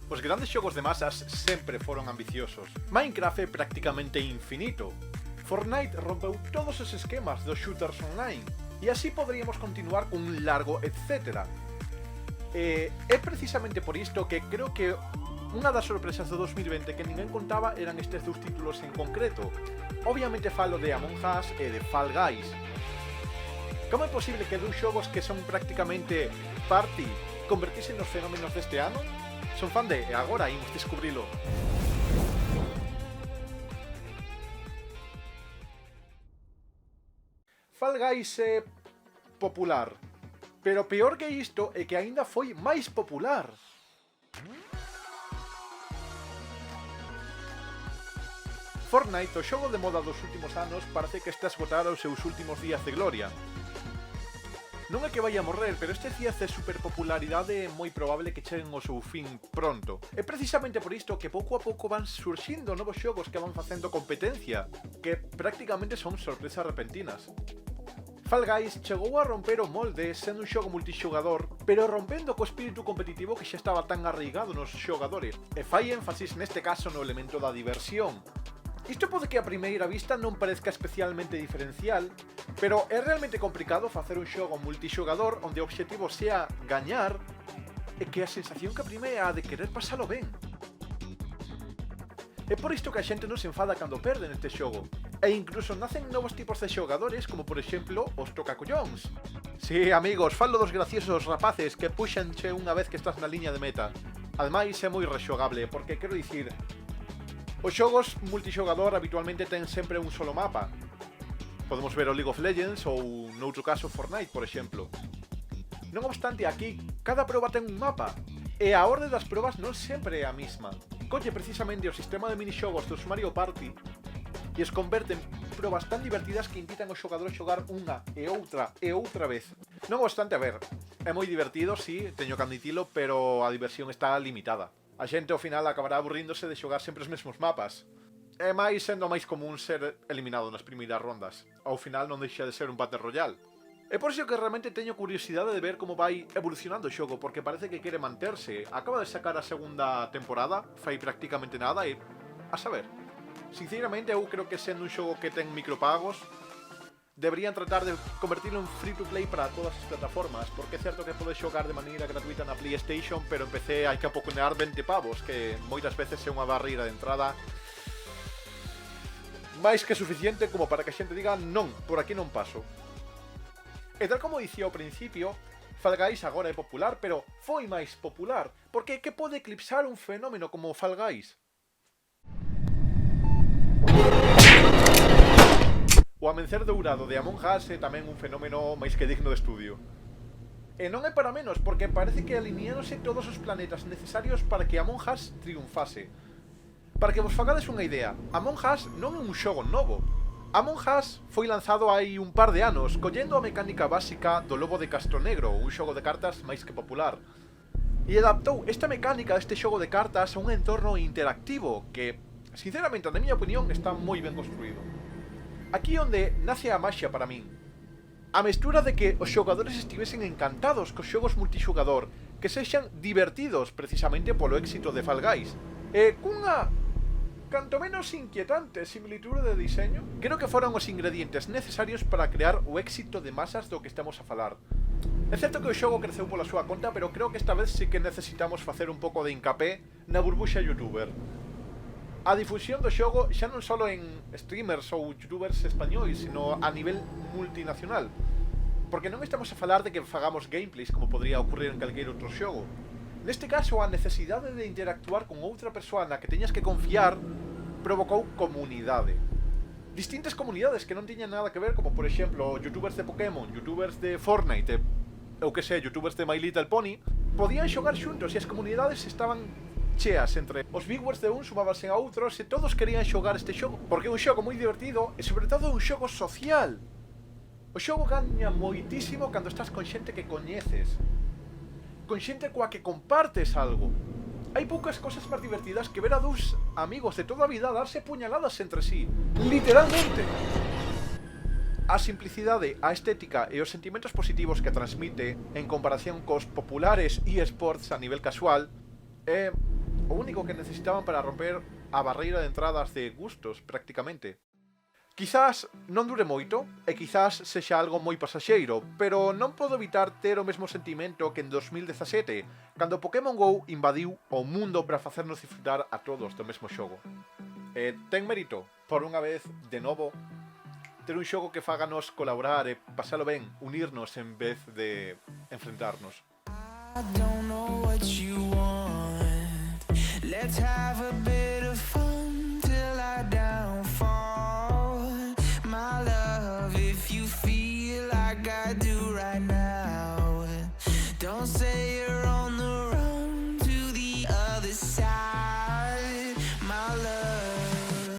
Os grandes xogos de masas sempre foron ambiciosos. Minecraft é prácticamente infinito. Fortnite rompeu todos os esquemas dos shooters online. E así poderíamos continuar con un largo etcétera. É precisamente por isto que creo que unha das sorpresas do 2020 que ninguén contaba eran estes dous títulos en concreto. Obviamente falo de Among Us e de Fall Guys. Como é posible que dous xogos que son prácticamente party convertisen nos fenómenos deste ano? Son fan de, e agora imos descubrilo. Fall Guys é popular, pero peor que isto é que aínda foi máis popular. Fortnite, o xogo de moda dos últimos anos, parece que está a esgotar os seus últimos días de gloria. Non é que vai a morrer, pero estes días de superpopularidade é moi probable que cheguen ao seu fin pronto. É precisamente por isto que pouco a pouco van surxindo novos xogos que van facendo competencia, que prácticamente son sorpresas repentinas. Fall Guys chegou a romper o molde sendo un xogo multixogador, pero rompendo co espírito competitivo que xa estaba tan arraigado nos xogadores, e fai énfasis neste caso no elemento da diversión. Isto pode que a primeira vista non parezca especialmente diferencial, pero é realmente complicado facer un xogo multixogador onde o obxectivo sea gañar e que a sensación que prime é a de querer pasalo ben. É por isto que a xente non se enfada cando perde neste xogo, e incluso nacen novos tipos de xogadores como por exemplo os tocacollóns. Si, amigos, falo dos graciosos rapaces que puxanche unha vez que estás na liña de meta. Ademais é moi rexogable, porque quero dicir, os xogos multixogador habitualmente ten sempre un solo mapa. Podemos ver o League of Legends ou, noutro caso, Fortnite, por exemplo. Non obstante, aquí, cada proba ten un mapa, e a orde das probas non sempre é a mesma. Colle precisamente o sistema de minixogos dos Mario Party e os converte en probas tan divertidas que invitan aos xogadores a xogar unha e outra vez. Non obstante, a ver, é moi divertido, sí, teño que admitilo, pero a diversión está limitada. A xente ao final acabará aburríndose de xogar sempre os mesmos mapas. E máis sendo máis común ser eliminado nas primeiras rondas. Ao final non deixa de ser un Battle Royale. É por iso que realmente teño curiosidade de ver como vai evolucionando o xogo, porque parece que quere manterse. Acaba de sacar a segunda temporada, fai prácticamente nada e... a saber. Sinceramente, eu creo que sendo un xogo que ten micropagos, deberían tratar de convertirlo en free to play para todas as plataformas, porque é certo que podes xogar de maneira gratuita na PlayStation, pero en PC hai que apoconear 20 pavos, que moitas veces é unha barreira de entrada máis que suficiente como para que a xente diga non, por aquí non paso. E tal como dicía ao principio, Fall Guys agora é popular, pero foi máis popular, porque que pode eclipsar un fenómeno como Fall Guys? O amencer dourado de Among Us é tamén un fenómeno máis que digno de estudio. E non é para menos, porque parece que alineáronse todos os planetas necesarios para que Among Us triunfase. Para que vos fagades unha idea, Among Us non é un xogo novo. Among Us foi lanzado hai un par de anos, collendo a mecánica básica do Lobo de Castronegro, un xogo de cartas máis que popular. E adaptou esta mecánica deste xogo de cartas a un entorno interactivo que, sinceramente, na miña opinión, está moi ben construído. Aquí onde nace a maxia para min. A mestura de que os xogadores estivesen encantados cos xogos multixogador, que sexan divertidos precisamente polo éxito de Fall Guys, e cunha canto menos inquietante similitude de diseño, creo que foron os ingredientes necesarios para crear o éxito de masas do que estamos a falar. É certo que o xogo creceu pola súa conta, pero creo que esta vez sí que necesitamos facer un pouco de hincapé na burbuxa youtuber. A difusión do xogo xa non só en streamers ou youtubers españois, sino a nivel multinacional. Porque non estamos a falar de que fagamos gameplays como podría ocurrir en calqueiro outro xogo. Neste caso, a necesidade de interactuar con outra persoa na que teñas que confiar provocou comunidade. Distintas comunidades que non tiñan nada que ver, como por exemplo youtubers de Pokémon, youtubers de Fortnite, ou que sei, youtubers de My Little Pony, podían xogar xuntos e as comunidades estaban cheas entre os viewers de un sumábanse a outros e todos querían xogar este xogo, porque é un xogo moi divertido e sobre todo un xogo social. O xogo gaña moitísimo cando estás con xente que coñeces, con xente coa que compartes algo. Hai poucas cosas máis divertidas que ver a dous amigos de toda a vida darse puñaladas entre sí, literalmente. A simplicidade, a estética e os sentimentos positivos que transmite en comparación cos populares eSports a nivel casual é único que necesitaban para romper a barreira de entradas de gustos, prácticamente. Quizás non dure moito, e quizás sexa algo moi pasaxeiro, pero non podo evitar ter o mesmo sentimento que en 2017, cando Pokémon GO invadiu o mundo para facernos disfrutar a todos do mesmo xogo. E ten mérito, por unha vez, de novo, ter un xogo que fáganos colaborar e pasalo ben, unirnos en vez de enfrentarnos. I don't know what you want. Let's have a bit